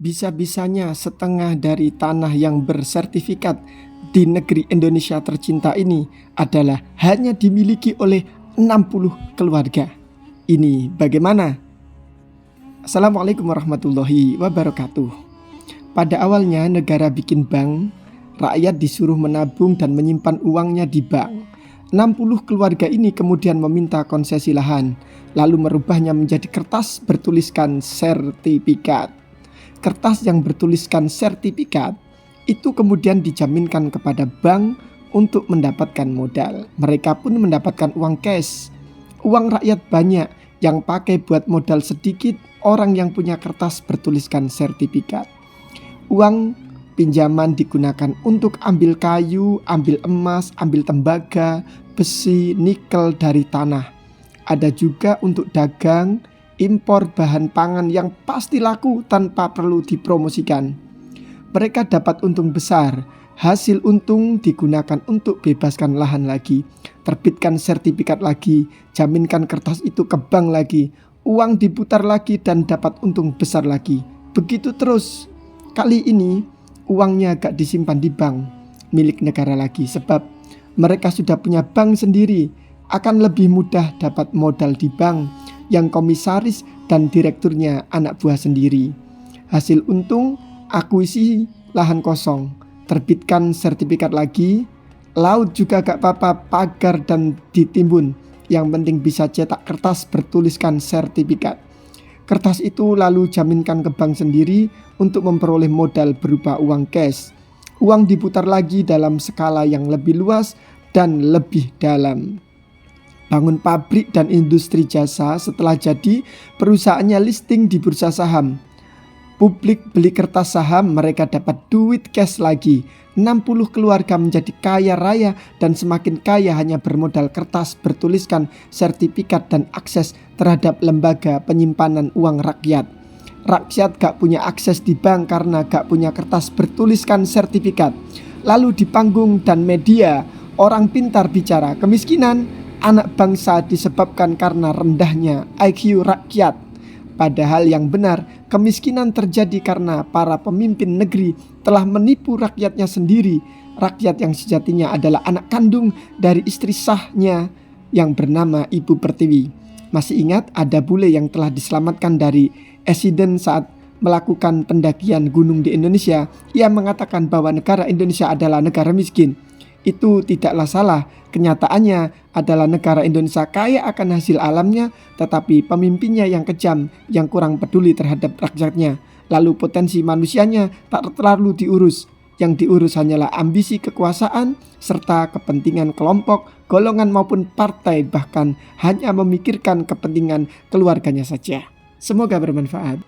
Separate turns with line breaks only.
Bisa-bisanya setengah dari tanah yang bersertifikat di negeri Indonesia tercinta ini adalah hanya dimiliki oleh 60 keluarga. Ini bagaimana? Assalamualaikum warahmatullahi wabarakatuh. Pada awalnya negara bikin bank, rakyat disuruh menabung dan menyimpan uangnya di bank. 60 keluarga ini kemudian meminta konsesi lahan, lalu merubahnya menjadi kertas bertuliskan sertifikat. Kertas yang bertuliskan sertifikat itu kemudian dijaminkan kepada bank untuk mendapatkan modal. Mereka pun mendapatkan uang cash. Uang rakyat banyak, yang pakai buat modal sedikit orang yang punya kertas bertuliskan sertifikat. Uang pinjaman digunakan untuk ambil kayu, ambil emas, ambil tembaga, besi, nikel dari tanah. Ada juga untuk dagang, impor bahan pangan yang pasti laku tanpa perlu dipromosikan. Mereka dapat untung besar. Hasil untung digunakan untuk bebaskan lahan lagi, terbitkan sertifikat lagi, jaminkan kertas itu ke bank lagi, uang diputar lagi dan dapat untung besar lagi. Begitu terus. Kali ini uangnya gak disimpan di bank milik negara lagi, sebab mereka sudah punya bank sendiri. Akan lebih mudah dapat modal di bank yang komisaris dan direkturnya anak buah sendiri. Hasil untung akuisisi lahan kosong, terbitkan sertifikat lagi. Laut juga gak apa-apa, pagar dan ditimbun. Yang penting bisa cetak kertas bertuliskan sertifikat. Kertas itu lalu jaminkan ke bank sendiri untuk memperoleh modal berupa uang cash. Uang diputar lagi dalam skala yang lebih luas dan lebih dalam. Bangun pabrik dan industri jasa, setelah jadi perusahaannya listing di bursa saham. Publik beli kertas saham, mereka dapat duit cash lagi. 60 keluarga menjadi kaya raya dan semakin kaya hanya bermodal kertas bertuliskan sertifikat dan akses terhadap lembaga penyimpanan uang rakyat. Rakyat gak punya akses di bank karena gak punya kertas bertuliskan sertifikat. Lalu di panggung dan media, orang pintar bicara kemiskinan anak bangsa disebabkan karena rendahnya IQ rakyat. Padahal yang benar, kemiskinan terjadi karena para pemimpin negeri telah menipu rakyatnya sendiri. Rakyat yang sejatinya adalah anak kandung dari istri sahnya yang bernama Ibu Pertiwi. Masih ingat ada bule yang telah diselamatkan dari accident saat melakukan pendakian gunung di Indonesia. Ia mengatakan bahwa negara Indonesia adalah negara miskin. Itu tidaklah salah. Kenyataannya adalah negara Indonesia kaya akan hasil alamnya, tetapi pemimpinnya yang kejam, yang kurang peduli terhadap rakyatnya. Lalu potensi manusianya tak terlalu diurus. Yang diurus hanyalah ambisi kekuasaan serta kepentingan kelompok, golongan maupun partai, bahkan hanya memikirkan kepentingan keluarganya saja. Semoga bermanfaat.